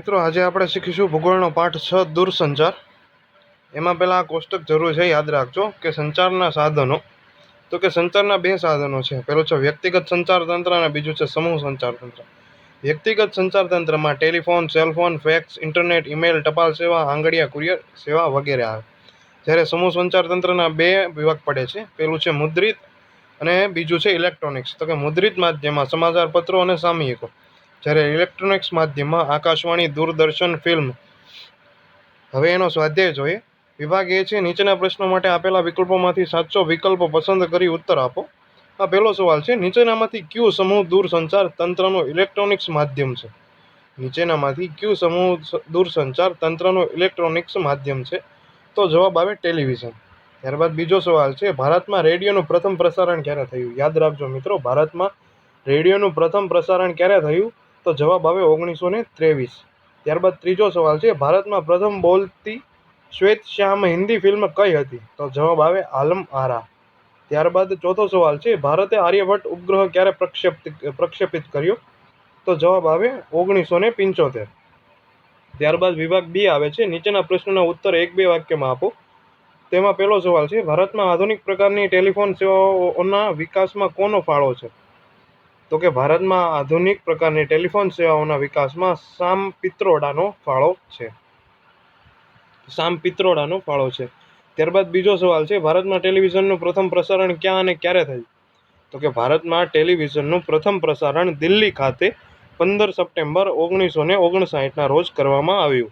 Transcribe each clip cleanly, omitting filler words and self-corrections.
મિત્રો આજે આપણે શીખીશું ભૂગોળનો પાઠ 6 દૂરસંચાર। એમાં પહેલા આ કોષ્ટક જરૂર છે, યાદ રાખજો કે સંચારના સાધનો, તો કે સંચારના બે સાધનો છે। પહેલું છે વ્યક્તિગત સંચાર તંત્ર અને બીજું છે સમૂહ સંચાર તંત્ર। વ્યક્તિગત સંચાર તંત્રમાં telephone, cellphone, fax, internet, email, ટપાલ સેવા, આંગળીયા કુરિયર સેવા વગેરે આવે। જ્યારે સમૂહ સંચાર તંત્રના બે વિભાગ પડે છે, પહેલું છે મુદ્રિત અને બીજું છે ઇલેક્ટ્રોનિક્સ। તો કે મુદ્રિત માધ્યમમાં સમાચાર પત્રો અને સામયિકો, જ્યારે ઇલેક્ટ્રોનિક્સ માધ્યમમાં આકાશવાણી, દૂરદર્શન, ફિલ્મ। હવે એનો સ્વાધ્યાય જોઈએ। વિભાગ એ છે નીચેના પ્રશ્નો માટે આપેલા વિકલ્પોમાંથી સાચો વિકલ્પ પસંદ કરી ઉત્તર આપો। આ પહેલો સવાલ છે, નીચેનામાંથી કયું સમૂહ દૂરસંચાર તંત્રનું ઇલેક્ટ્રોનિક્સ માધ્યમ છે? નીચેનામાંથી કયું સમૂહ દૂરસંચાર તંત્રનું ઇલેક્ટ્રોનિક્સ માધ્યમ છે? તો જવાબ આવે ટેલિવિઝન। ત્યારબાદ બીજો સવાલ છે, ભારતમાં રેડિયોનું પ્રથમ પ્રસારણ ક્યારે થયું? યાદ રાખજો મિત્રો, ભારતમાં રેડિયોનું પ્રથમ પ્રસારણ ક્યારે થયું? તો જવાબ આવે 1923। ત્યારબાદ ત્રીજો સવાલ છે, ભારતમાં પ્રથમ બોલતી શ્વેત શ્યામ હિન્દી ફિલ્મ કઈ હતી? તો જવાબ આવે આલમ આરા। ત્યારબાદ ચોથો સવાલ છે, ભારતે આર્યભટ્ટ ઉપગ્રહ ક્યારે પ્રક્ષેપિત કર્યો? તો જવાબ આવે 1975। ત્યારબાદ વિભાગ બી આવે છે, નીચેના પ્રશ્નોના ઉત્તર 1-2 વાક્યમાં આપો। તેમાં પહેલો સવાલ છે, ભારતમાં આધુનિક પ્રકારની ટેલિફોન સેવાઓના વિકાસમાં કોનો ફાળો છે? તો કે ભારતમાં આધુનિક પ્રકારની ટેલિફોન સેવાઓના વિકાસમાં સામ પિત્રોડાનો ફાળો છે। ત્યારબાદ બીજો સવાલ છે, ભારતમાં ટેલિવિઝનનું પ્રથમ પ્રસારણ ક્યાં અને ક્યારે થયું? તો કે ભારતમાં ટેલિવિઝનનું પ્રથમ પ્રસારણ દિલ્હી ખાતે 15 સપ્ટેમ્બર 1959ના રોજ કરવામાં આવ્યું।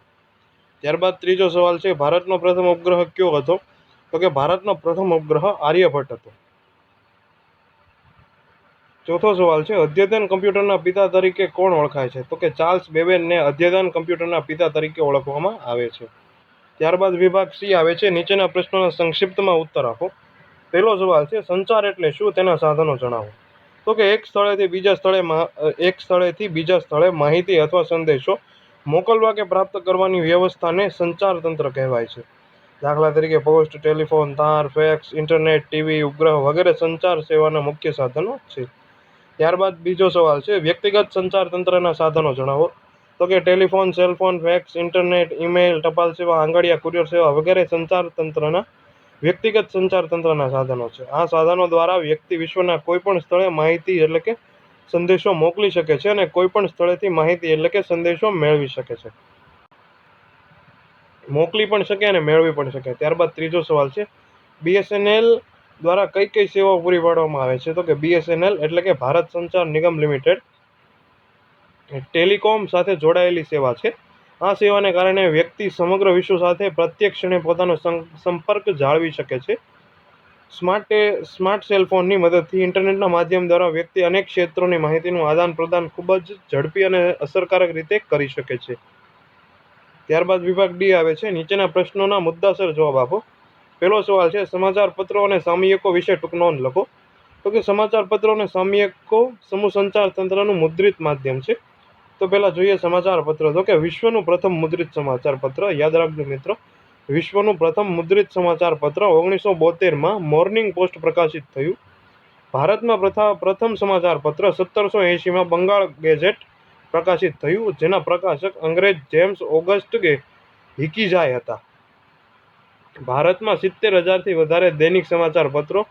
ત્યારબાદ ત્રીજો સવાલ છે, ભારતનો પ્રથમ ઉપગ્રહ કયો હતો? તો કે ભારતનો પ્રથમ ઉપગ્રહ આર્યભટ્ટ હતો। ચોથો સવાલ છે, અદ્યતન કમ્પ્યુટરના પિતા તરીકે કોણ ઓળખાય છે? તો કે ચાર્લ્સ બેબેજને અદ્યતન કમ્પ્યુટરના પિતા તરીકે ઓળખવામાં આવે છે। ત્યારબાદ વિભાગ સી આવે છે, નીચેના પ્રશ્નોના સંક્ષિપ્તમાં ઉત્તર આપો। પહેલો સવાલ છે, સંચાર એટલે શું? તેના સાધનો જણાવો। તો કે એક સ્થળેથી બીજા સ્થળે માહિતી અથવા સંદેશો મોકલવા કે પ્રાપ્ત કરવાની વ્યવસ્થાને સંચાર તંત્ર કહેવાય છે। દાખલા તરીકે પોસ્ટ, ટેલિફોન, તાર, ફેક્સ, ઇન્ટરનેટ, ટીવી, ઉપગ્રહ વગેરે સંચાર સેવાના મુખ્ય સાધનો છે। ત્યારબાદ બીજો સવાલ છે, વ્યક્તિગત સંચાર તંત્રના સાધનો જણાવો। તો કે telephone, cellphone, fax, internet, email, ટપાલ સેવા, આંગળીયા કુરિયર સેવા વગેરે સંચાર તંત્રના વ્યક્તિગત સંચાર તંત્રના સાધનો છે। આ સાધનો દ્વારા વ્યક્તિ વિશ્વના કોઈપણ સ્થળે માહિતી એટલે કે સંદેશો મોકલી શકે છે અને કોઈપણ સ્થળેથી માહિતી એટલે કે સંદેશો મેળવી શકે છે, મોકલી પણ શકે અને મેળવી પણ શકે। ત્યારબાદ ત્રીજો સવાલ છે, બીએસએનએલ દ્વારા કઈ કઈ સેવાઓ પૂરી પાડવામાં આવે છે? તો કે બીએસએનએલ એટલે કે ભારત સંચાર નિગમ લિમિટેડ ટેલિકોમ સાથે જોડાયેલી સેવા છે। આ સેવાને કારણે વ્યક્તિ સમગ્ર વિશ્વ સાથે પ્રત્યેક ક્ષણે પોતાનો સંપર્ક જાળવી શકે છે। સ્માર્ટ સેલફોનની મદદથી ઇન્ટરનેટના માધ્યમ દ્વારા વ્યક્તિ અનેક ક્ષેત્રોની માહિતીનું આદાન પ્રદાન ખૂબ જ ઝડપી અને અસરકારક રીતે કરી શકે છે। ત્યારબાદ વિભાગ ડી આવે છે, નીચેના પ્રશ્નોના મુદ્દાસર જવાબ આપો। પહેલો સવાલ છે, સમાચાર પત્રો અને સામયિકો વિશે ટૂંક નોંધ લખો। તો કે સમાચાર પત્રો અને સામયિકો સમૂહ સંચાર તંત્રનું મુદ્રિત માધ્યમ છે। તો પહેલા જોઈએ સમાચાર પત્ર। તો કે વિશ્વનું પ્રથમ મુદ્રિત સમાચાર પત્ર, યાદ રાખજો મિત્રો, વિશ્વનું પ્રથમ મુદ્રિત સમાચાર પત્ર 1972માં મોર્નિંગ પોસ્ટ પ્રકાશિત થયું। ભારતમાં પ્રથમ સમાચાર પત્ર 1780માં બંગાળ ગેઝેટ પ્રકાશિત થયું, જેના પ્રકાશક અંગ્રેજ જેમ્સ ઓગસ્ટે હિકીજાય હતા। ભારતમાં 70,000થી વધારે દૈનિક સમાચાર પત્રો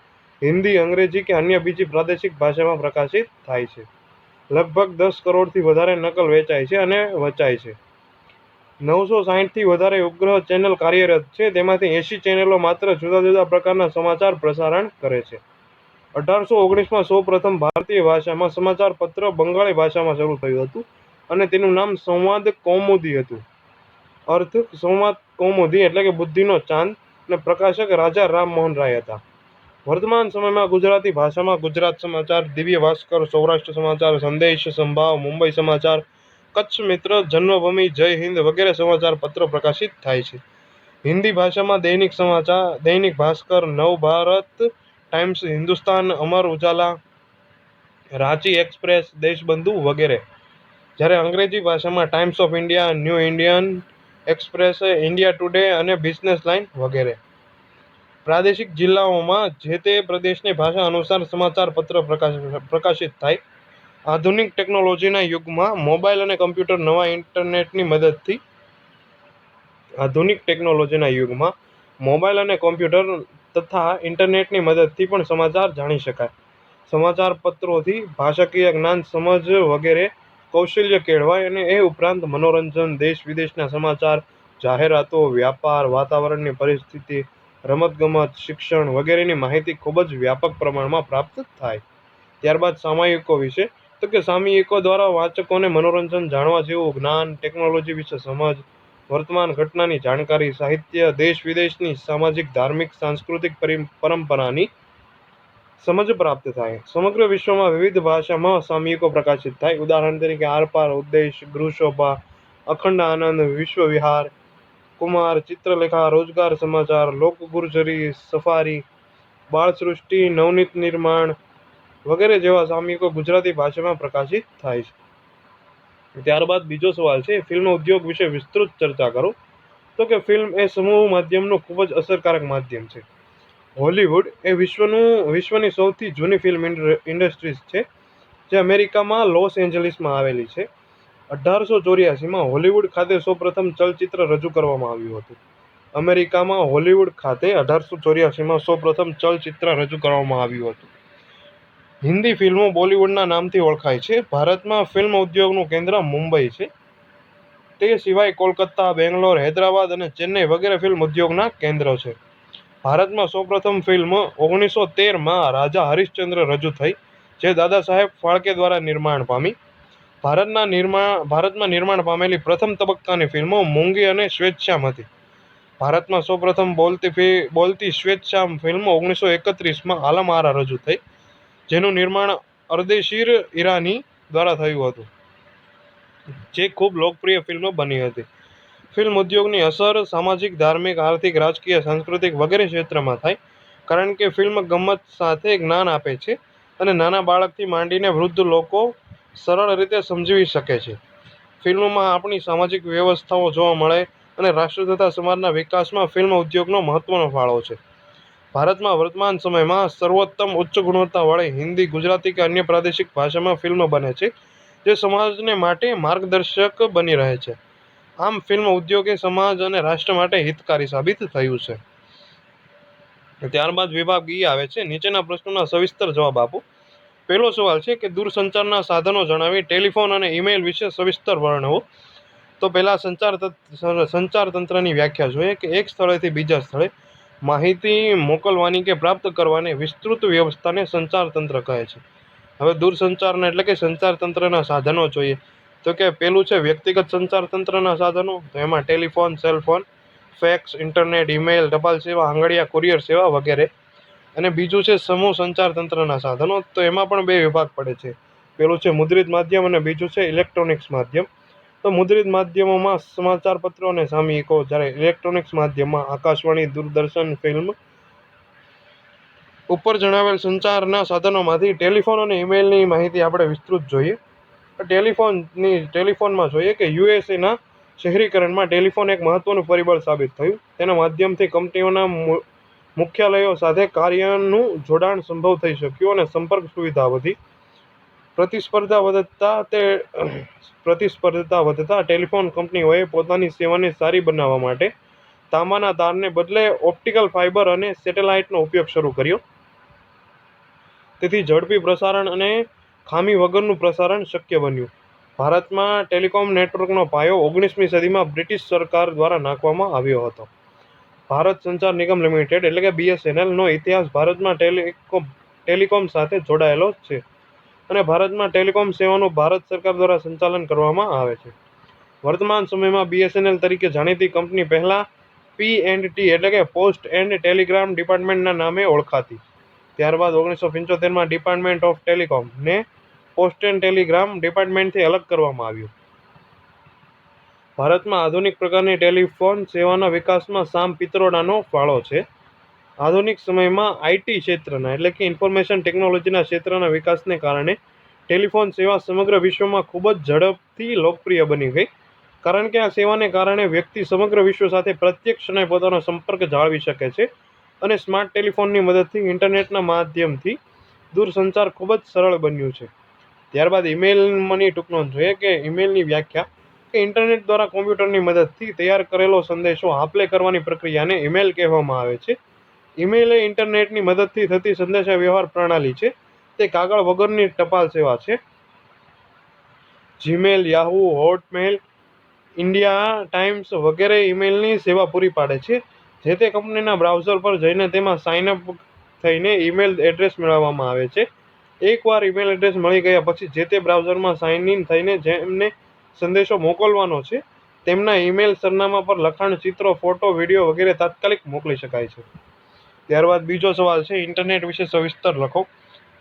હિન્દી, અંગ્રેજી કે અન્ય બીજી પ્રાદેશિક ભાષામાં પ્રકાશિત થાય છે। લગભગ 10 કરોડથી વધારે નકલ વેચાય છે અને વચાય છે। 960થી વધારે ઉપગ્રહ ચેનલ કાર્યરત છે, તેમાંથી 80 ચેનલો માત્ર જુદા જુદા પ્રકારના સમાચાર પ્રસારણ કરે છે। 1819માં સૌપ્રથમ ભારતીય ભાષામાં સમાચાર પત્ર બંગાળી ભાષામાં શરૂ થયું હતું અને તેનું નામ સંવાદ કૌમુદી હતું। અર્થ સંવાદ કૌમુદી એટલે કે બુદ્ધિનો ચાંદ, અને પ્રકાશક રાજા રામમોહન રાય હતા। વર્તમાન સમયમાં ગુજરાતી ભાષામાં ગુજરાત સમાચાર, દિવ્ય ભાસ્કર, સૌરાષ્ટ્ર સમાચાર, સંદેશ સંભાવ, મુંબઈ સમાચાર, કચ્છ મિત્ર, જન્મભૂમિ, જય હિન્દ વગેરે સમાચાર પત્રો પ્રકાશિત થાય છે। હિન્દી ભાષામાં દૈનિક સમાચાર, દૈનિક ભાસ્કર, નવ ભારત ટાઈમ્સ, હિન્દુસ્તાન, અમર ઉજાલા, રાંચી એક્સપ્રેસ, દેશબંધુ વગેરે। જ્યારે અંગ્રેજી ભાષામાં times of India, new Indian express, India today અને બિઝનેસ લાઇન વગેરે। પ્રાદેશિક જિલ્લાઓમાં જે તે પ્રદેશની ભાષા અનુસાર સમાચાર પત્ર પ્રકાશિત થાય। આધુનિક ટેકનોલોજીના યુગમાં મોબાઈલ અને કમ્પ્યુટર નવા ઇન્ટરનેટની મદદથી આધુનિક ટેકનોલોજીના યુગમાં મોબાઈલ અને કોમ્પ્યુટર તથા ઇન્ટરનેટની મદદથી પણ સમાચાર જાણી શકાય. સમાચાર પત્રોથી ભાષાકીય જ્ઞાન, સમજ વગેરે કૌશલ્ય કેળવાય અને એ ઉપરાંત મનોરંજન, દેશ વિદેશના સમાચાર, જાહેરાતો, વ્યાપાર, વાતાવરણની પરિસ્થિતિ, રમતગમત, શિક્ષણ વગેરેની માહિતી ખૂબ જ વ્યાપક પ્રમાણમાં પ્રાપ્ત થાય. ત્યારબાદ સામયિકો વિશે, તો કે સામયિકો દ્વારા વાચકોને મનોરંજન, જાણવા જેવું જ્ઞાન, ટેકનોલોજી વિશે સમજ, વર્તમાન ઘટનાની જાણકારી, સાહિત્ય, દેશ વિદેશની સામાજિક, ધાર્મિક, સાંસ્કૃતિક પરંપરાની સમજ પ્રાપ્ત થાય. સમગ્ર વિશ્વમાં વિવિધ ભાષામાં સામયિકો પ્રકાશિત થાય. ઉદાહરણ તરીકે આરપાર, ઉદ્દેશ, ગૃહશોભા, અખંડ આનંદ, વિશ્વ વિહાર, કુમાર, ચિત્રલેખા, રોજગાર સમાચાર, લોકગુર્જરી, સફારી, બાળસૃષ્ટિ, નવનીત નિર્માણ વગેરે જેવા સામયિકો ગુજરાતી ભાષામાં પ્રકાશિત થાય છે. ત્યારબાદ બીજો સવાલ છે, ફિલ્મ ઉદ્યોગ વિશે વિસ્તૃત ચર્ચા કરો. તો કે ફિલ્મ એ સમૂહ માધ્યમનું ખૂબ જ અસરકારક માધ્યમ છે. હોલિવૂડ એ વિશ્વની સૌથી જૂની ફિલ્મ ઇન્ડસ્ટ્રીઝ છે, જે અમેરિકામાં લોસ એન્જલિસમાં આવેલી છે. 1884માં હોલિવૂડ ખાતે સૌપ્રથમ ચલચિત્ર રજૂ કરવામાં આવ્યું હતું. અમેરિકામાં હોલિવૂડ ખાતે 1884માં સૌપ્રથમ ચલચિત્ર રજૂ કરવામાં આવ્યું હતું. હિન્દી ફિલ્મો બોલિવૂડના નામથી ઓળખાય છે. ભારતમાં ફિલ્મ ઉદ્યોગનું કેન્દ્ર મુંબઈ છે. તે સિવાય કોલકાતા, બેંગ્લોર, હૈદરાબાદ અને ચેન્નઈ વગેરે ફિલ્મ ઉદ્યોગના કેન્દ્રો છે. ભારતમાં સૌપ્રથમ ફિલ્મ 1913માં રાજા હરિશ્ચંદ્ર રજૂ થઈ, જે દાદા સાહેબ ફાળકે દ્વારા નિર્માણ પામી. ભારતમાં નિર્માણ પામેલી પ્રથમ તબક્કાની ફિલ્મો મૂંગી અને શ્વેતશ્યામ હતી. ભારતમાં સૌપ્રથમ બોલતી શ્વેતશ્યામ ફિલ્મ 1931માં આલમ આરા રજૂ થઈ, જેનું નિર્માણ અરદેશીર ઈરાની દ્વારા થયું હતું, જે ખૂબ લોકપ્રિય ફિલ્મ બની હતી. ફિલ્મ ઉદ્યોગની અસર સામાજિક, ધાર્મિક, આર્થિક, રાજકીય, સાંસ્કૃતિક વગેરે ક્ષેત્રમાં થાય, કારણ કે ફિલ્મ ગમત સાથે જ્ઞાન આપે છે અને નાના બાળકથી માંડીને વૃદ્ધ લોકો સરળ રીતે સમજી શકે છે. ફિલ્મમાં આપણી સામાજિક વ્યવસ્થાઓ જોવા મળે અને રાષ્ટ્ર તથા સમાજના વિકાસમાં ફિલ્મ ઉદ્યોગનો મહત્વનો ફાળો છે. ભારતમાં વર્તમાન સમયમાં સર્વોત્તમ ઉચ્ચ ગુણવત્તાવાળી હિન્દી, ગુજરાતી કે અન્ય પ્રાદેશિક ભાષામાં ફિલ્મ બને છે, જે સમાજને માટે માર્ગદર્શક બની રહે છે. આમ ફિલ્મ ઉદ્યોગ એ સમાજ અને રાષ્ટ્ર માટે હિતકારી સાબિત થયું છે. ત્યારબાદ વિભાગ ઈ આવે છે, નીચેના પ્રશ્નોના સવિસ્તર જવાબ આપો. પહેલો સવાલ છે કે દૂરસંચારના સાધનો જણાવી ટેલિફોન અને ઈમેલ વિશે સવિસ્તર વર્ણવો. તો પહેલા સંચાર તંત્રની વ્યાખ્યા જોઈએ કે એક સ્થળેથી બીજા સ્થળે માહિતી મોકલવાની કે પ્રાપ્ત કરવાની વિસ્તૃત વ્યવસ્થાને સંચાર તંત્ર કહે છે. હવે દૂરસંચારના એટલે કે સંચાર તંત્રના સાધનો જોઈએ. તો કે પેલું છે વ્યક્તિગત સંચાર તંત્રના સાધનો, તો એમાં telephone, cellphone, fax, internet, email, ટપાલ સેવા, આંગળીયા કુરિયર સેવા વગેરે. અને બીજું છે સમૂહ સંચાર તંત્રના સાધનો, તો એમાં પણ બે વિભાગ પડે છે. પેલું છે મુદ્રિત માધ્યમ અને બીજું છે ઇલેક્ટ્રોનિક્સ માધ્યમ. તો મુદ્રિત માધ્યમોમાં સમાચાર પત્રો અને સામયિકો, જ્યારે ઇલેક્ટ્રોનિક્સ માધ્યમમાં આકાશવાણી, દૂરદર્શન, ફિલ્મ. ઉપર જણાવેલ સંચારના સાધનોમાંથી ટેલિફોન અને ઈમેલની માહિતી આપણે વિસ્તૃત જોઈએ. ટેલિફોનમાં જોઈએ કે યુએસએના શહેરીકરણમાં ટેલિફોન એક મહત્વનું પરિબળ સાબિત થયું. તેના માધ્યમથી કંપનીઓના મુખ્યાલયો સાથે કાર્યનું જોડાણ સંભવ થઈ શક્યું અને સંપર્ક સુવિધા વધી. પ્રતિસ્પર્ધા વધતા ટેલિફોન કંપનીઓએ પોતાની સેવાને સારી બનાવવા માટે તાંબાના તારને બદલે ઓપ્ટિકલ ફાઇબર અને સેટેલાઇટનો ઉપયોગ શરૂ કર્યો. તેથી ઝડપી પ્રસારણ અને ખામી વગરનું પ્રસારણ શક્ય બન્યું. ભારતમાં ટેલિકોમ નેટવર્કનો પાયો 19મી સદીમાં બ્રિટિશ સરકાર દ્વારા નાખવામાં આવ્યો હતો. ભારત સંચાર નિગમ લિમિટેડ એટલે કે BSNL નો ઇતિહાસ ભારતમાં ટેલિકોમ સાથે જોડાયેલો છે અને ભારતમાં ટેલિકોમ સેવાનું ભારત સરકાર દ્વારા સંચાલન કરવામાં આવે છે. વર્તમાન સમયમાં BSNL તરીકે જાણીતી કંપની પહેલા P&T એટલે કે પોસ્ટ એન્ડ ટેલિગ્રામ ડિપાર્ટમેન્ટના નામે ઓળખાતી. ત્યારબાદ 1975માં ડિપાર્ટમેન્ટ ઓફ ટેલિકોમ ને પોસ્ટ એન્ડ ટેલિગ્રામ ડિપાર્ટમેન્ટથી અલગ કરવામાં આવ્યું. ભારતમાં આધુનિક પ્રકારની ટેલિફોન સેવાના વિકાસમાં સામ પિત્રોડાનો ફાળો છે. આધુનિક સમયમાં આઈટી ક્ષેત્રના એટલે કે ઇન્ફોર્મેશન ટેકનોલોજીના ક્ષેત્રના વિકાસને કારણે ટેલિફોન સેવા સમગ્ર વિશ્વમાં ખૂબ જ ઝડપથી લોકપ્રિય બની ગઈ. કારણ કે આ સેવાને કારણે વ્યક્તિ સમગ્ર વિશ્વ સાથે પ્રત્યક્ષ અને પોતાનો સંપર્ક જાળવી શકે છે અને સ્માર્ટ ટેલિફોનની મદદથી ઇન્ટરનેટના માધ્યમથી દૂરસંચાર ખૂબ જ સરળ બન્યું છે. ત્યારબાદ ઈમેલની ટૂંક નોંધ જોઈએ કે ઈમેલની વ્યાખ્યા કે ઇન્ટરનેટ દ્વારા કોમ્પ્યુટરની મદદથી તૈયાર કરેલો સંદેશો આપલે કરવાની પ્રક્રિયાને ઈમેલ કહેવામાં આવે છે. ઈમેલ એ ઇન્ટરનેટની મદદથી થતી સંદેશાવ્યવહાર પ્રણાલી છે. તે કાગળ વગરની ટપાલ સેવા છે. Gmail, Yahoo, Hotmail, India times વગેરે ઈમેલની સેવા પૂરી પાડે છે. જે તે કંપનીના બ્રાઉઝર પર જઈને તેમાં સાઇન અપ થઈને ઈમેલ એડ્રેસ મેળવવામાં આવે છે. એકવાર ઈમેલ એડ્રેસ મળી ગયા પછી જે તે બ્રાઉઝરમાં સાઇન ઇન થઈને જેમને સંદેશો મોકલવાનો છે તેમના ઈમેલ સરનામા પર લખાણ, ચિત્રો, ફોટો, વિડીયો વગેરે તાત્કાલિક મોકલી શકાય છે. ત્યારબાદ બીજો સવાલ છે, ઇન્ટરનેટ વિશે સવિસ્તર લખો.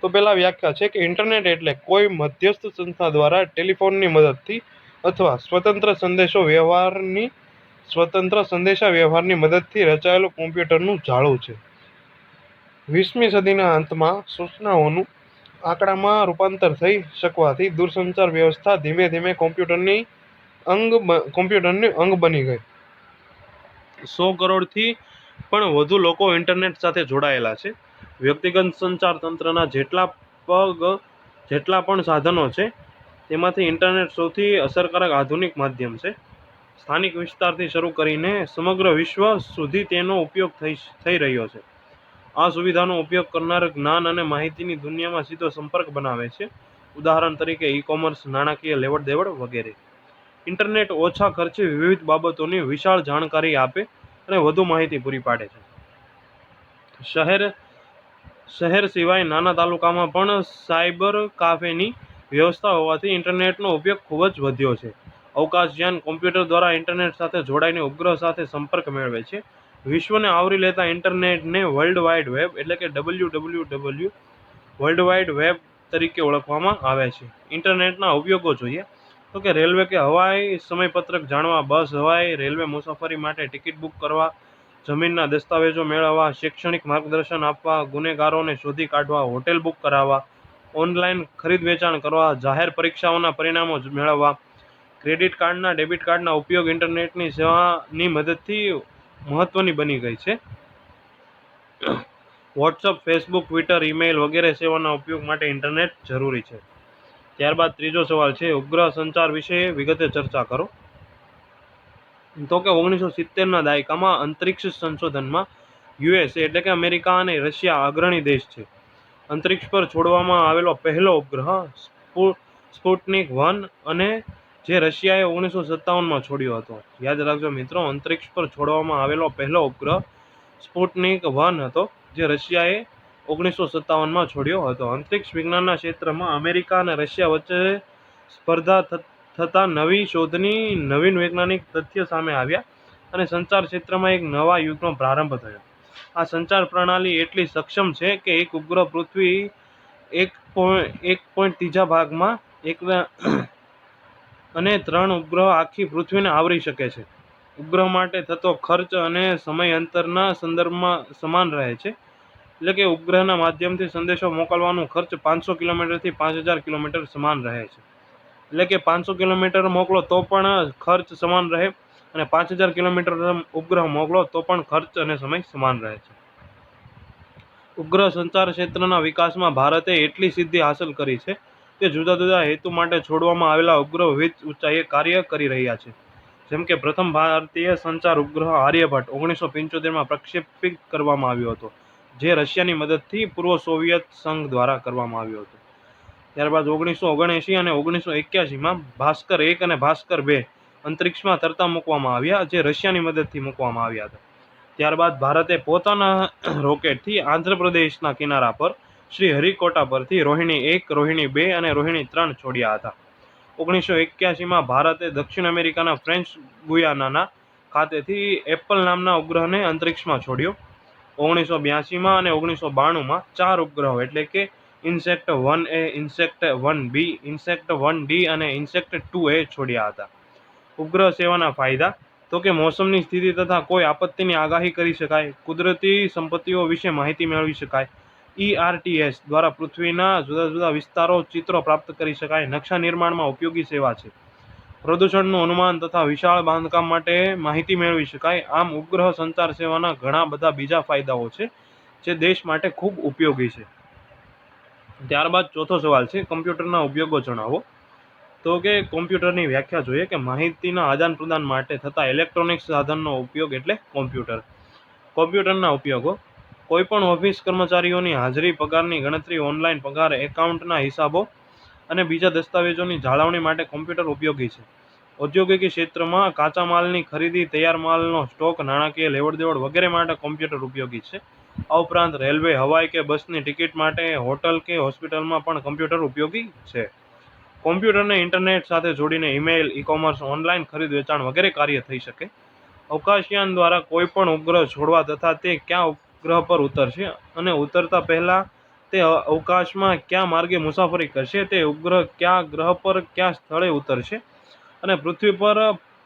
તો પહેલા વ્યાખ્યા છે કે ઇન્ટરનેટ એટલે કોઈ મધ્યસ્થ સંસ્થા દ્વારા ટેલિફોનની મદદથી અથવા સ્વતંત્ર સંદેશા વ્યવહારની મદદથી રચાયેલું કોમ્પ્યુટરનું જાળું છે. 20મી સદીના અંતમાં સૂચનાઓનું આંકડામાં રૂપાંતર થઈ શકવાથી દૂરસંચાર વ્યવસ્થા ધીમે ધીમે કોમ્પ્યુટરની અંગ બની ગઈ. 100 કરોડથી પણ વધુ લોકો ઇન્ટરનેટ સાથે જોડાયેલા છે. વ્યક્તિગત સંચાર તંત્રના જેટલા પણ સાધનો છે તેમાંથી ઇન્ટરનેટ સૌથી અસરકારક આધુનિક માધ્યમ છે. સ્થાનિક વિસ્તારથી શરૂ કરીને સમગ્ર વિશ્વ સુધી તેનો ઉપયોગ થઈ રહ્યો છે. આ સુવિધાનો ઉપયોગ કરનાર જ્ઞાન અને માહિતીની દુનિયામાં સીધો સંપર્ક બનાવે છે. ઉદાહરણ તરીકે ઈ-કોમર્સ, નાણાકીય લેવડ-દેવડ વગેરે. ઇન્ટરનેટ ઓછા ખર્ચે વિવિધ બાબતોની વિશાળ જાણકારી આપે અને વધુ માહિતી પૂરી પાડે છે. શહેર સિવાય નાના તાલુકામાં પણ સાયબર કાફેની વ્યવસ્થા હોવાથી ઇન્ટરનેટનો ઉપયોગ ખૂબ જ વધ્યો છે. અવકાશયાન કોમ્પ્યુટર દ્વારા ઇન્ટરનેટ સાથે જોડાઈને ઉપગ્રહ સાથે સંપર્ક મેળવે છે. વિશ્વને આવરી લેતા ઇન્ટરનેટને વર્લ્ડ વાઇડ વેબ એટલે કે WWW વર્લ્ડ વાઇડ વેબ તરીકે ઓળખવામાં આવે છે. ઇન્ટરનેટના ઉપયોગો જોઈએ તો કે રેલવે કે હવાઈ સમયપત્રક જાણવા, બસ, હવાઈ રેલવે મુસાફરી માટે ટિકિટ બુક કરવા, જમીનના દસ્તાવેજો મેળવવા, શૈક્ષણિક માર્ગદર્શન આપવા, ગુનેગારોને શોધી કાઢવા, હોટેલ બુક કરાવવા, ઓનલાઈન ખરીદ વેચાણ કરવા, જાહેર પરીક્ષાઓના પરિણામો મેળવવા, ક્રેડિટ કાર્ડના, ડેબિટ કાર્ડના ઉપયોગ ઇન્ટરનેટની સેવાની મદદથી મહત્વની બની ગઈ છે. વોટ્સઅપ, ફેસબુક, ટ્વિટર, ઈમેલ વગેરે સેવાના ઉપયોગ માટે ઇન્ટરનેટ જરૂરી છે. ત્યારબાદ ત્રીજો સવાલ છે, ઉપગ્રહ સંચાર વિશે વિગતે ચર્ચા કરો. તો કે 1970ના દાયકામાં અંતરિક્ષ સંશોધનમાં યુએસએ એટલે કે અમેરિકા અને રશિયા અગ્રણી દેશ છે. અંતરિક્ષ પર છોડવામાં આવેલો પહેલો ઉપગ્રહ સ્પુટનિક 1 અને જે રશિયાએ 1957માં છોડ્યો હતો. યાદ રાખજો મિત્રો, અંતરિક્ષ પર છોડવામાં આવેલો પહેલો ઉપગ્રહ સ્પુટનિક 1 હતો જે રશિયાએ 1957માં છોડ્યો હતો. અંતરિક્ષ વિજ્ઞાનના ક્ષેત્રમાં અમેરિકા અને રશિયા વચ્ચે સ્પર્ધા થતા નવી શોધની નવીન વૈજ્ઞાનિક તથ્ય સામે આવ્યા અને સંચાર ક્ષેત્રમાં એક નવા યુગનો પ્રારંભ થયો. આ સંચાર પ્રણાલી એટલી સક્ષમ છે કે એક ઉપગ્રહ પૃથ્વી 1.3 ભાગમાં અને 3 ઉપગ્રહ આખી પૃથ્વીને આવરી શકે છે. ઉપગ્રહ માટે થતો ખર્ચ અને સમય અંતરના સંદર્ભમાં સમાન રહે છે. એટલે કે ઉપગ્રહના માધ્યમથી સંદેશો મોકલવાનો ખર્ચ 500 કિલોમીટરથી 5000 કિલોમીટર સમાન રહે છે. એટલે કે 500 કિલોમીટર મોકલો તો પણ ખર્ચ સમાન રહે અને 5000 કિલોમીટર ઉપગ્રહ મોકલો તો પણ ખર્ચ અને સમય સમાન રહે છે. ઉપગ્રહ સંચાર ક્ષેત્રના વિકાસમાં ભારતે એટલી સિદ્ધિ હાંસલ કરી છે કે જુદા જુદા હેતુ માટે છોડવામાં આવેલા ઉપગ્રહ વિવિધ ઊંચાઈએ કાર્ય કરી રહ્યા છે. જેમ કે પ્રથમ ભારતીય સંચાર ઉપગ્રહ આર્યભટ્ટ 1975માં પ્રક્ષેપિત કરવામાં આવ્યો હતો, જે રશિયાની મદદથી પૂર્વ સોવિયત સંઘ દ્વારા કરવામાં આવ્યો હતો. ત્યારબાદ 1979 અને 1981માં ભાસ્કર 1 અને ભાસ્કર 2 અંતરિક્ષમાં તરતા મૂકવામાં આવ્યા, જે રશિયાની મદદથી મૂકવામાં આવ્યા હતા. ત્યારબાદ ભારતે પોતાના રોકેટથી આંધ્રપ્રદેશના કિનારા પર શ્રી હરિકોટા પરથી રોહિણી 1, રોહિણી 2 અને રોહિણી 3 છોડ્યા હતા. 1981માં ભારતે દક્ષિણ અમેરિકાના ફ્રેન્ચ ગુયાનાના ખાતેથી એપલ નામના ઉપગ્રહને અંતરિક્ષમાં છોડ્યો. 1982માં અને 1992માં 4 ઉપગ્રહો એટલે કે insect 1A, insect 1B, insect 1D અને ઇન્સેક્ટ 2A છોડ્યા હતા. ઉપગ્રહ સેવાના ફાયદા તો કે મોસમની સ્થિતિ તથા કોઈ આપત્તિની આગાહી કરી શકાય, કુદરતી સંપત્તિઓ વિશે માહિતી મેળવી શકાય, ERTS દ્વારા પૃથ્વીના જુદા જુદા વિસ્તારો ચિત્રો પ્રાપ્ત કરી શકાય, નકશા નિર્માણમાં ઉપયોગી સેવા છે, પ્રદૂષણનું અનુમાન તથા વિશાળ બાંધકામ માટે માહિતી મેળવી શકાય. આમ ઉપગ્રહ સંચાર સેવાના ઘણા બધા બીજા ફાયદાઓ છે જે દેશ માટે ખૂબ ઉપયોગી છે. ત્યારબાદ ચોથો સવાલ છે, કમ્પ્યુટરના ઉપયોગો જણાવો. તો કે કોમ્પ્યુટરની વ્યાખ્યા જોઈએ કે માહિતીના આદાન પ્રદાન માટે થતા ઇલેક્ટ્રોનિક સાધનનો ઉપયોગ એટલે કોમ્પ્યુટર. કોમ્પ્યુટરના ઉપયોગો: કોઈપણ ઓફિસ કર્મચારીઓની હાજરી, પગારની ગણતરી, ઓનલાઈન પગાર, એકાઉન્ટના હિસાબો અને બીજા દસ્તાવેજોની જાળવણી માટે કોમ્પ્યુટર ઉપયોગી છે. ઔદ્યોગિક ક્ષેત્રમાં કાચા માલની ખરીદી, તૈયાર માલનો સ્ટોક, નાણાકીય લેવડ-દેવડ વગેરે માટે કોમ્પ્યુટર ઉપયોગી છે. આ ઉપરાંત રેલવે, હવાઈ કે બસની ટિકિટ માટે, હોટલ કે હોસ્પિટલમાં પણ કોમ્પ્યુટર ઉપયોગી છે. કોમ્પ્યુટરને ઇન્ટરનેટ સાથે જોડીને ઈમેલ, ઈ-કોમર્સ, ઓનલાઈન ખરીદ વેચાણ વગેરે કાર્ય થઈ શકે. અવકાશયાન દ્વારા કોઈ પણ ઉપગ્રહ છોડવા તથા તે કયા ઉપગ્રહ પર ઉતરશે અને ઉતરતા પહેલા તે અવકાશમાં કયા માર્ગે મુસાફરી કરશે, તે ઉપગ્રહ કયા ગ્રહ પર કયા સ્થળે ઉતરશે અને પૃથ્વી પર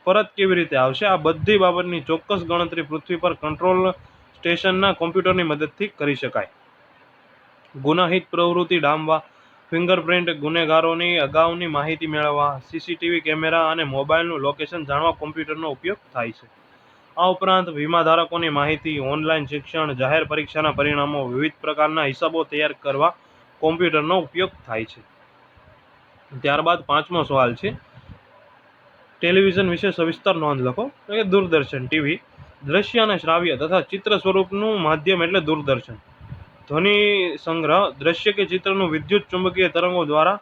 પરત કેવી રીતે આવશે, આ બધી બાબતની ચોક્કસ ગણતરી પૃથ્વી પર કંટ્રોલ સ્ટેશનના કોમ્પ્યુટરની મદદથી કરી શકાય. ગુનાહિત પ્રવૃત્તિ ડામવા, ફિંગરપ્રિન્ટ, ગુનેગારોની અગાઉની માહિતી મેળવવા, સીસીટીવી કેમેરા અને મોબાઈલનું લોકેશન જાણવા કોમ્પ્યુટરનો ઉપયોગ થાય છે. આ ઉપરાંત વીમાધારકોની માહિતી, ઓનલાઈન શિક્ષણ, જાહેર પરીક્ષાના પરિણામો, વિવિધ પ્રકારના હિસાબો તૈયાર કરવા કોમ્પ્યુટરનો ઉપયોગ થાય છે. ત્યારબાદ પાંચમો સવાલ છે, ટેલિવિઝન વિશે સવિસ્તર નોંધ લખો. તો દૂરદર્શન ટીવી દ્રશ્ય અને શ્રાવ્ય તથા ચિત્ર સ્વરૂપનું માધ્યમ એટલે દૂરદર્શન. ધ્વનિ સંગ્રહ, દ્રશ્ય કે ચિત્રનું વિદ્યુત ચુંબકીય તરંગો દ્વારા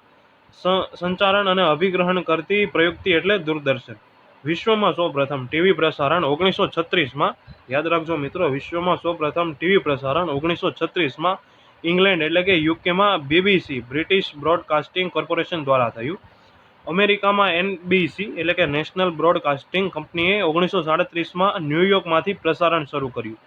સંચારણ અને અભિગ્રહણ કરતી પ્રયુક્તિ એટલે દૂરદર્શન. વિશ્વમાં સૌપ્રથમ ટીવી પ્રસારણ 1936માં, યાદ રાખજો મિત્રો, વિશ્વમાં સૌપ્રથમ ટીવી પ્રસારણ 1936માં ઇંગ્લેન્ડ એટલે કે યુકેમાં BBC બ્રિટિશ બ્રોડકાસ્ટિંગ કોર્પોરેશન દ્વારા થયું. અમેરિકામાં NBC એટલે કે નેશનલ બ્રોડકાસ્ટિંગ કંપનીએ 1937માં ન્યૂયોર્કમાંથી પ્રસારણ શરૂ કર્યું.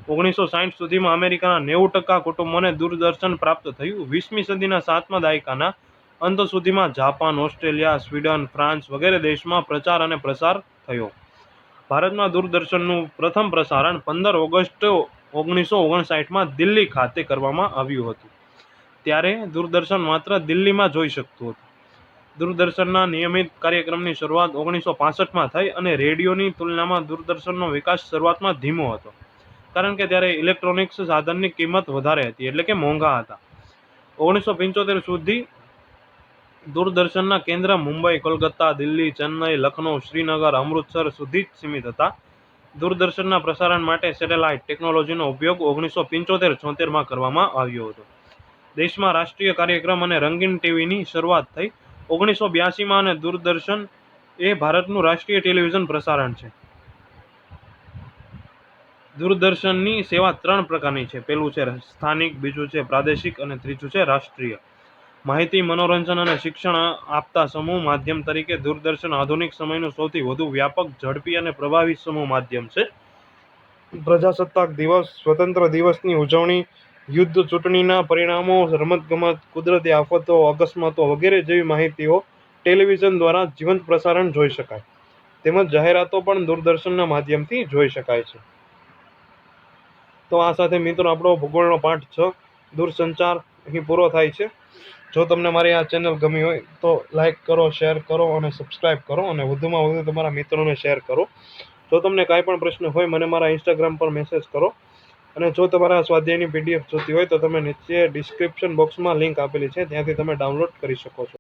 1960 સુધીમાં અમેરિકાના 90% કુટુંબોને દૂરદર્શન પ્રાપ્ત થયું. 20મી સદીના 7મા દાયકાના અંત સુધીમાં જાપાન, ઓસ્ટ્રેલિયા, સ્વીડન, ફ્રાન્સ વગેરે દેશમાં પ્રચાર અને પ્રસાર થયો. ભારતમાં દૂરદર્શનનું પ્રથમ પ્રસારણ 15 ઓગસ્ટ 1959માં દિલ્હી ખાતે કરવામાં આવ્યું હતું. ત્યારે દૂરદર્શન માત્ર દિલ્હીમાં જોઈ શકતું હતું. દૂરદર્શનના નિયમિત કાર્યક્રમની શરૂઆત 1965માં થઈ અને રેડિયોની તુલનામાં દૂરદર્શનનો વિકાસ શરૂઆતમાં ધીમો હતો, કારણ કે ત્યારે ઇલેક્ટ્રોનિક્સ સાધનની કિંમત વધારે હતી, એટલે કે મોંઘા હતા. 1975 સુધી દૂરદર્શનના કેન્દ્ર મુંબઈ, કોલકાતા, દિલ્હી, ચેન્નઈ, લખનૌ, શ્રીનગર, અમૃતસર સુધી જ સીમિત હતા. દૂરદર્શનના પ્રસારણ માટે સેટેલાઇટ ટેકનોલોજીનો ઉપયોગ 1975-76માં કરવામાં આવ્યો હતો. દેશમાં રાષ્ટ્રીય કાર્યક્રમ અને રંગીન ટીવીની શરૂઆત થઈ 1982માં અને દૂરદર્શન એ ભારતનું રાષ્ટ્રીય ટેલિવિઝન પ્રસારણ છે. દૂરદર્શનની સેવા 3 પ્રકારની છે. પહેલું છે સ્થાનિક, બીજું છે પ્રાદેશિક અને ત્રીજું છે રાષ્ટ્રીય. માહિતી, મનોરંજન અને શિક્ષણ આપતા સમૂહ માધ્યમ તરીકે દૂરદર્શન આધુનિક સમયનું સૌથી વધુ વ્યાપક, ઝડપી અને પ્રભાવી સમૂહ માધ્યમ છે. પ્રજાસત્તાક દિવસ, સ્વતંત્ર દિવસની ઉજવણી, યુદ્ધ, ચૂંટણીના પરિણામો, રમતગમત, કુદરતી આફતો, અકસ્માતો વગેરે જેવી માહિતીઓ ટેલિવિઝન દ્વારા જીવંત પ્રસારણ જોઈ શકાય. તેમજ જાહેરાતો પણ દૂરદર્શનના માધ્યમથી જોઈ શકાય છે. તો આ સાથે મિત્રો આપણો ભૂગોળનો પાઠ 6 દૂરસંચાર અહીં પૂરો થાય છે. જો તમને મારી આ ચેનલ ગમી હોય તો લાઈક કરો, શેર કરો અને સબસ્ક્રાઈબ કરો અને વધુમાં વધુ તમારા મિત્રોને શેર કરો. જો તમને કાંઈ પણ પ્રશ્ન હોય મને મારા ઇન્સ્ટાગ્રામ પર મેસેજ કરો અને જો તમારા સ્વાધ્યાયની PDF જોતી હોય તો તમે નીચે ડિસ્ક્રિપ્શન બોક્સમાં લિંક આપેલી છે, ત્યાંથી તમે ડાઉનલોડ કરી શકો છો.